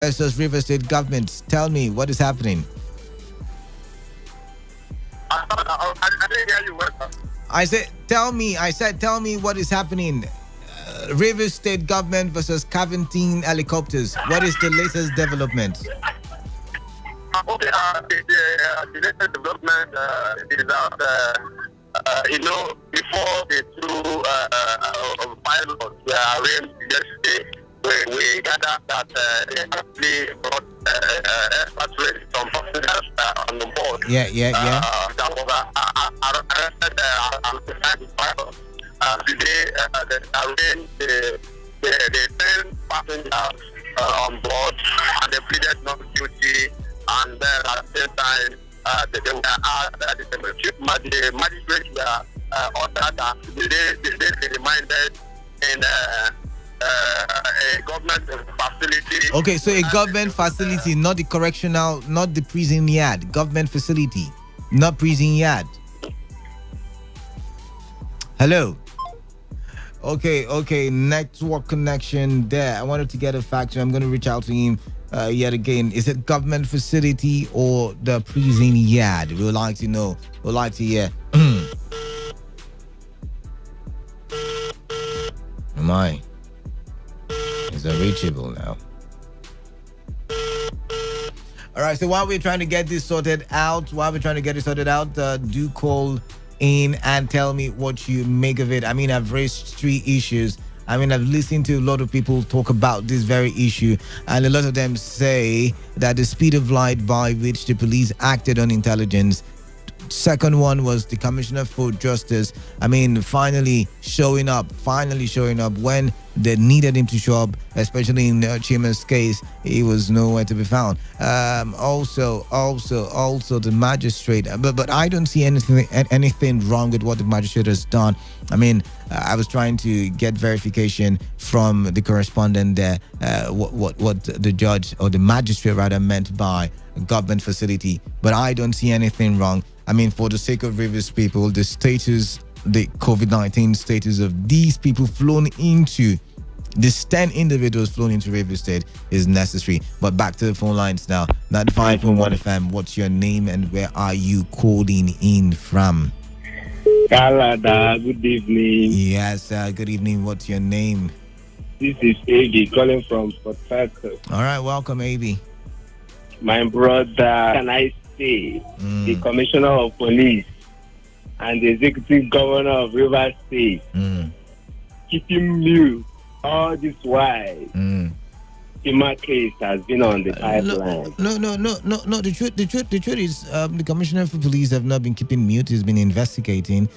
versus River State government. Tell me what is happening. I didn't hear you well, sir. Tell me what is happening. River State government versus Caventine helicopters. What is the latest development? Okay, the latest development is that, before the two pilots were arranged yesterday, we gathered that they actually brought expatriates, some passengers on the board. Yeah. That was arrested alongside the pilot. Today, they arranged the 10 passengers on board, and they pleaded not guilty. And then at the same time, the magistrate were ordered that they reminded in a government facility. Okay, so a government facility, not the correctional, not the prison yard. Government facility, not prison yard. Hello. Okay. Network connection there. I wanted to get a factor. I'm going to reach out to him yet again. Is it government facility or the prison yard? We would like to know. We'd like to hear. Am I? Is unreachable now. All right. So while we're trying to get this sorted out, do call in and tell me what you make of it. I mean, I've raised 3 issues. I mean, I've listened to a lot of people talk about this very issue, and a lot of them say that the speed of light by which the police acted on intelligence. Second one was the Commissioner for Justice. I mean, finally showing up when they needed him to show up, especially in Chima's case. He was nowhere to be found. Also the magistrate. But I don't see anything wrong with what the magistrate has done. I mean, I was trying to get verification from the correspondent there, what the judge or the magistrate rather meant by government facility. But I don't see anything wrong. I mean, for the sake of Rivers people, the COVID-19 status of these people flown into, these 10 individuals flown into Rivers State is necessary. But back to the phone lines now. 95.1 FM, what's your name and where are you calling in from? Canada, good evening. Yes, good evening. What's your name? This is AB calling from Port Harcourt. All right, welcome, AB. My brother, can I say, the Commissioner of Police and the Executive Governor of Rivers State keeping mute all this while. My case has been on the pipeline. No. The truth is, the Commissioner for Police have not been keeping mute. He's been investigating.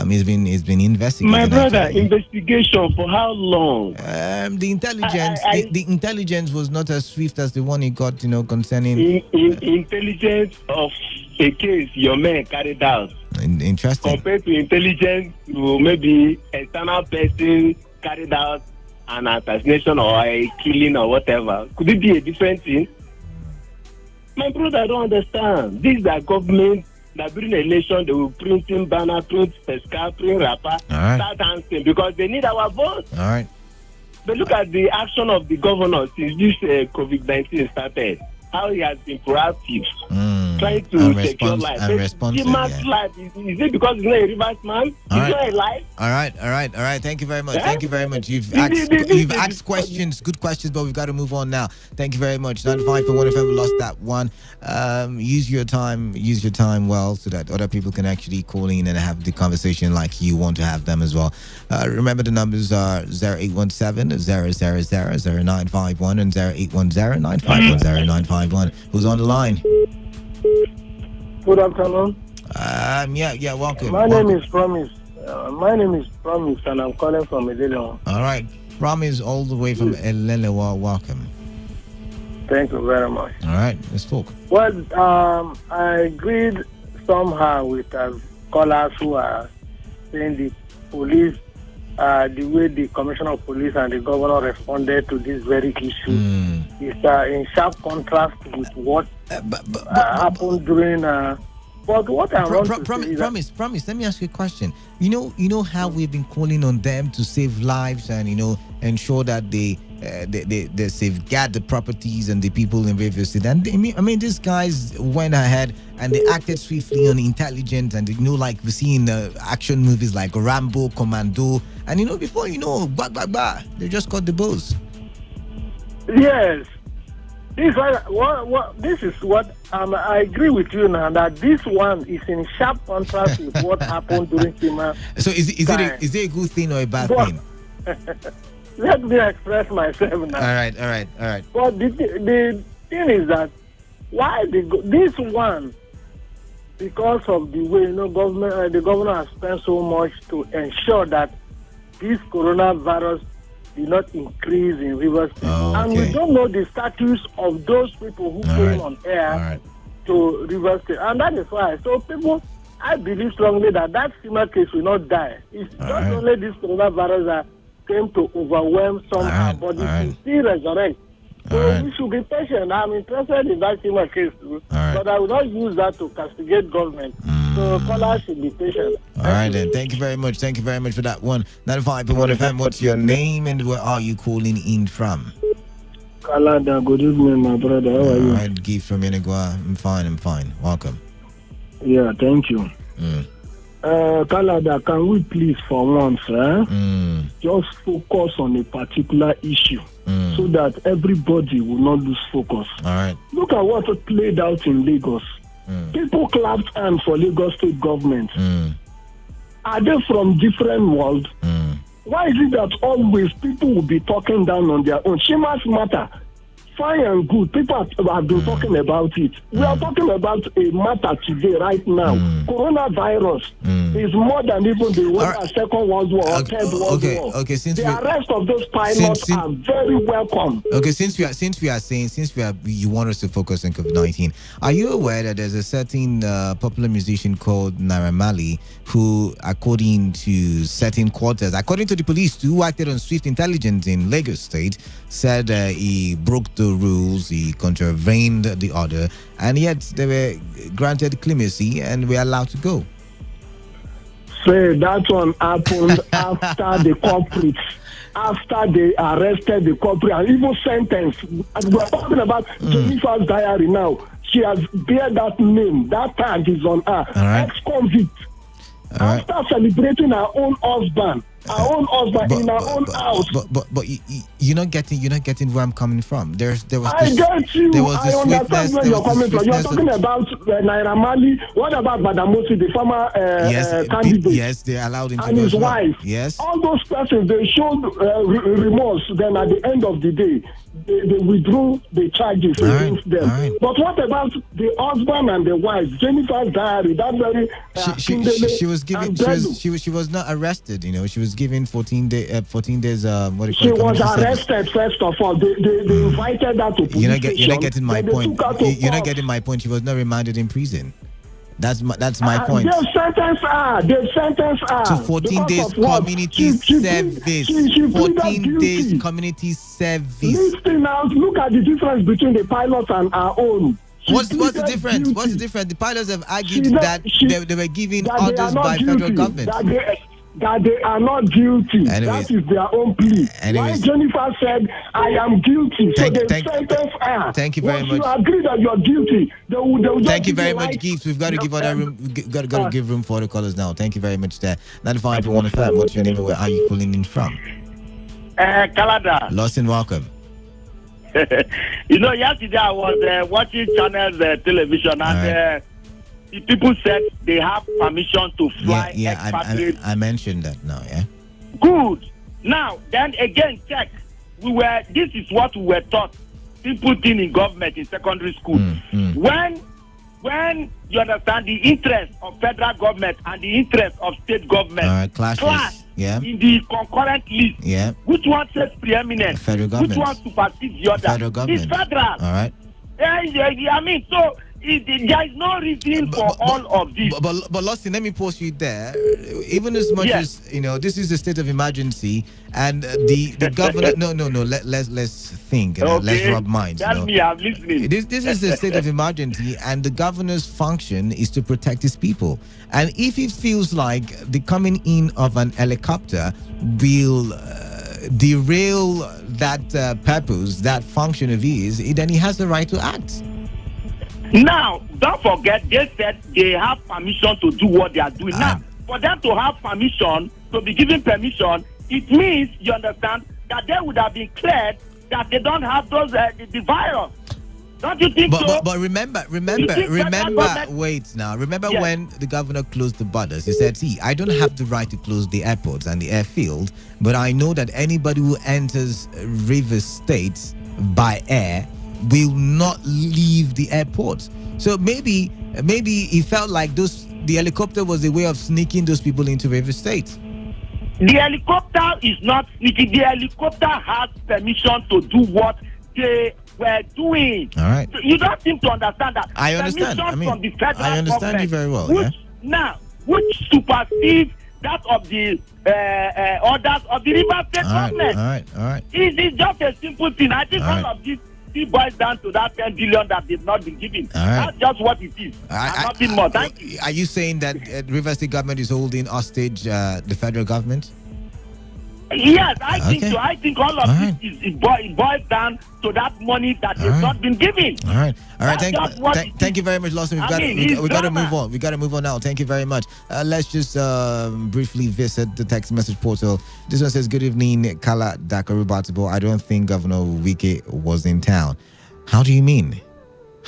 He's been investigating. My brother, actually. Investigation for how long? The intelligence, the intelligence was not as swift as the one he got, concerning intelligence of a case your man carried out. Interesting. Compared to intelligence to maybe external person carried out an assassination or a killing or whatever. Could it be a different thing? My brother, I don't understand. These are government that during the election they will printing banner, print pesca, print wrapper, start dancing because they need our vote. All right. But look at the action of the governor since this COVID-19 started. How he has been proactive, trying to secure life. Life is it because he's not a Rivers man? He's not alive. All right. Thank you very much. Thank you very much. You've asked questions, good questions, but we've got to move on now. Thank you very much. 95.1 FM, we lost that one. Use your time well so that other people can actually call in and have the conversation like you want to have them as well. Remember the numbers are 0817 000 0951 and 0810 951 0951. Who's on the line? Good afternoon. Yeah, welcome. My name is Promise. And I'm calling from Elelewa. All right, Promise, all the way from Elelewa. Welcome. Thank you very much. All right, let's talk. Well, I agreed somehow with callers who are saying the police, the way the Commissioner of Police and the Governor responded to this very issue is in sharp contrast with what happened during. But what I want to say Promise. Let me ask you a question. You know how we've been calling on them to save lives and ensure that they they safeguard the properties and the people in River State. And I mean, these guys went ahead and they acted swiftly and intelligent. And like we see in action movies like Rambo, Commando, and before they just caught the bulls. Yes. This is what I agree with you now, that this one is in sharp contrast with what happened during Kima. So is it a good thing or a bad thing? Let me express myself now. All right. But the thing is that why this one, because of the way the governor has spent so much to ensure that this coronavirus did not increase in Rivers State. Oh, okay. And we don't know the status of those people who came on air to Rivers State. And that is why. So people, I believe strongly that FEMA case will not die. It's not only this coronavirus that came to overwhelm somehow, but it will still resurrect. So we should be patient. I'm interested in that FEMA case too, but I will not use that to castigate government. So callers should be patient. All right, then. Thank you very much. Thank you very much for that one. 95.1 FM. What's your name and where are you calling in from? Kalada, good evening, my brother. How are you? All right, Gift from Yenagua. I'm fine. Welcome. Yeah, thank you. Kalada, can we please for once just focus on a particular issue so that everybody will not lose focus? All right. Look at what played out in Lagos. People clapped hands for Lagos state government. Are they from different world? Why is it that always people will be talking down on their own? Shimas matter. Fine and good. People have been talking about it. We are talking about a matter today, right now. Coronavirus is more than even the Second World War or Third World War. Okay. Since the arrest of those pilots are very welcome. Okay, since you want us to focus on COVID-19, are you aware that there's a certain popular musician called Naira Marley who, according to certain quarters, according to the police who acted on swift intelligence in Lagos State, said he broke the rules, he contravened the order, and yet they were granted clemency and were allowed to go? Say that one happened after the culprits, after they arrested the culprit and even sentenced. And we're talking about Jennifer's diary now. She has bear that name, that tag is on her. Ex-convict. After celebrating her own husband. In our own house. But you're not getting where I'm coming from. There was I get you. I understand where you're coming from. You're talking about Naira Marley. What about Badamosi, the former candidate? Yes, they allowed him to and go his wife. Yes. All those persons, they showed remorse. Then at the end of the day, they withdrew the charges against them. But what about the husband and the wife? Jennifer's diary. That very she was given. She was not arrested. She was given 14 days. She was arrested first of all. They invited her to police station. You're not getting my point. You're not getting my point. She was not remanded in prison. That's my point. They sentenced her. To 14 days community service. 14 days community service. Listen now. Look at the difference between the pilots and our own. What's the difference? Guilty. What's the difference? The pilots have argued that they were given orders by federal government. That they are not guilty. Anyways, that is their own plea. Why Jennifer said, I am guilty. So they sentence her. Thank you very much. You agree that you're guilty. They will thank you very much, Gibbs. We've got to give other room. We've got to give room for other callers now. Thank you very much there. 95.1 FM. What's your name and where are you calling in from? Canada. Lost and welcome. Yesterday I was watching channels television and the people said they have permission to fly. I mentioned that now. Yeah. Good. Now then again, check. This is what we were taught. Simple thing in government in secondary school. When you understand the interest of federal government and the interest of state government clash in the concurrent list. Which one says preeminent? Federal government. Which one supersedes the other? Federal government. It's federal. All right. I mean, so there is no reason for all of this. But Losty, let me pause you there. Even as much as this is a state of emergency, and the governor. No. Let's think. Let's rub minds. Tell me, I'm listening. This is a state of emergency, and the governor's function is to protect his people. And if he feels like the coming in of an helicopter will derail that purpose, that function of his, then he has the right to act. Now, don't forget, they said they have permission to do what they are doing. Now, for them to have permission, to be given permission, it means, you understand, that they would have been cleared that they don't have those the virus. Don't you think so? But remember, wait now. Remember when the governor closed the borders, he said, see, I don't have the right to close the airports and the airfield, but I know that anybody who enters Rivers State by air will not leave the airport. So maybe he felt like the helicopter was a way of sneaking those people into Rivers State. The helicopter is not sneaking. The helicopter has permission to do what they were doing. All right. So you don't seem to understand that. I understand. From the federal I understand you very well. Which supersedes that of the orders of the River State government. All right. It is just a simple thing. I think all of this boils down to that 10 billion that they've not been given. That's just what it is. Nothing more. Thank you. Are you saying that River State government is holding hostage the federal government? Yes, I think so. I think all of this it boils down to that money that has not been given. All right. Thank you very much, Lawson. We got to move on. We got to move on now. Thank you very much. Let's just briefly visit the text message portal. This one says, "Good evening, Kala Dakarubatibo. I don't think Governor Wike was in town." How do you mean?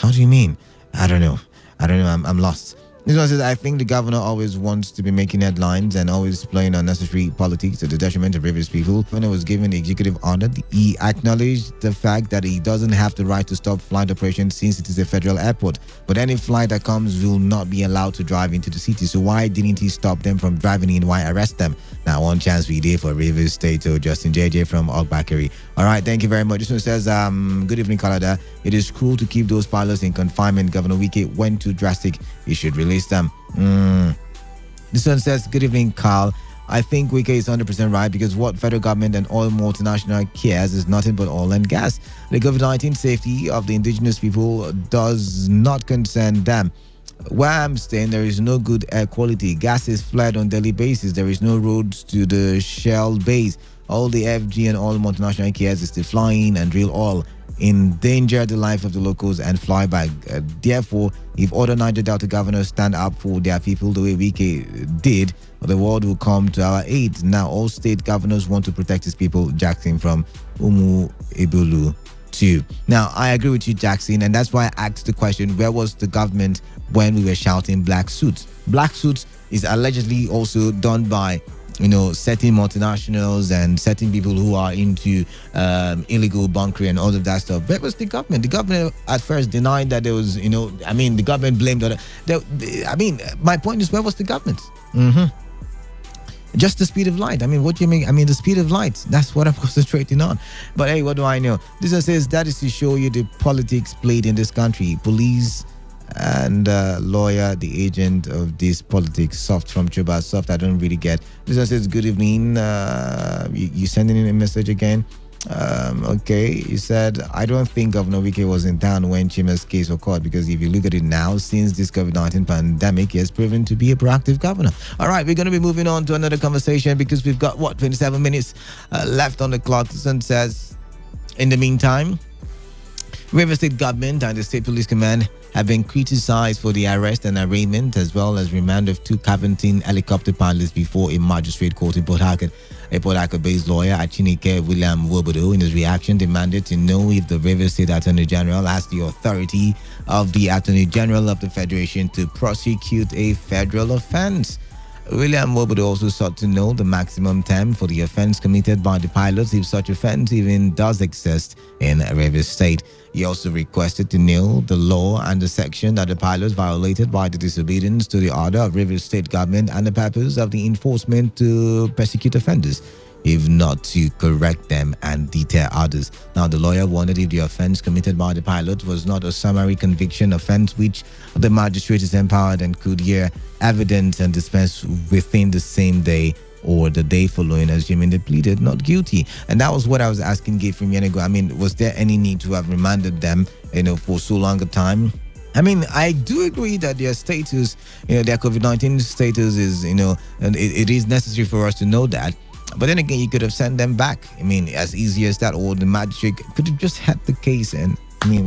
I don't know. I'm lost. This one says, I think the governor always wants to be making headlines and always playing unnecessary politics to the detriment of Rivers people. When he was given the executive honor, he acknowledged the fact that he doesn't have the right to stop flight operations since it is a federal airport. But any flight that comes will not be allowed to drive into the city. So why didn't he stop them from driving in? Why arrest them? Now, one chance we did for Rivers State. So Justin JJ from Ogbakari. All right, thank you very much. This one says, good evening, Canada. It is cruel to keep those pilots in confinement. Governor Wike went too drastic. He should release them. This one says, good evening, Carl. I think Wike is 100% right because what federal government and oil multinational cares is nothing but oil and gas. The COVID-19 safety of the indigenous people does not concern them. Where I'm staying, there is no good air quality. Gas is flared on daily basis. There is no roads to the Shell base. All the FG and all multinational cares is to fly in and drill oil, endanger the life of the locals and fly back. Therefore, if other Niger Delta governors stand up for their people the way Wike did, the world will come to our aid. Now, all state governors want to protect his people. Jackson from Umu Ebulu too. Now, I agree with you, Jackson, and that's why I asked the question, where was the government when we were shouting black suits? Black suits is allegedly also done by certain multinationals and certain people who are into illegal bunkering and all of that stuff. Where was the government? The government at first denied that there was, the government blamed on it. My point is, where was the government? Just the speed of light. What do you mean? The speed of light. That's what I'm concentrating on. But hey, what do I know? This one says, that is to show you the politics played in this country. Police and lawyer, the agent of this politics. Soft from Chuba. Soft, I don't really get. This one says, good evening. You sending in a message again? Okay, he said, I don't think Governor Wike was in town when Chima's case occurred because if you look at it now, since this COVID-19 pandemic, he has proven to be a proactive governor. All right, we're going to be moving on to another conversation because we've got, 27 minutes left on the clock. This one says, in the meantime, River State government and the State Police Command have been criticized for the arrest and arraignment as well as remand of two Cavington helicopter pilots before a magistrate court in Port Harcourt. A Port Harcourt-based lawyer, Achinike William Wobodo, in his reaction demanded to know if the River State Attorney General has the authority of the Attorney General of the Federation to prosecute a federal offense. William Wobodo also sought to know the maximum term for the offense committed by the pilots if such offense even does exist in Rivers State. He also requested to know the law and the section that the pilots violated by the disobedience to the order of Rivers State government and the purpose of the enforcement to persecute offenders, if not to correct them and deter others. Now, the lawyer wondered if the offense committed by the pilot was not a summary conviction offense which the magistrate is empowered and could hear evidence and dispense within the same day or the day following, assuming they pleaded not guilty. And that was what I was asking Gabe from Yenego. Was there any need to have remanded them, for so long a time? I do agree that their status, their COVID-19 status is, and it is necessary for us to know that. But then again, you could have sent them back. I mean, as easy as that, or the magistrate could have just had the case and I mean,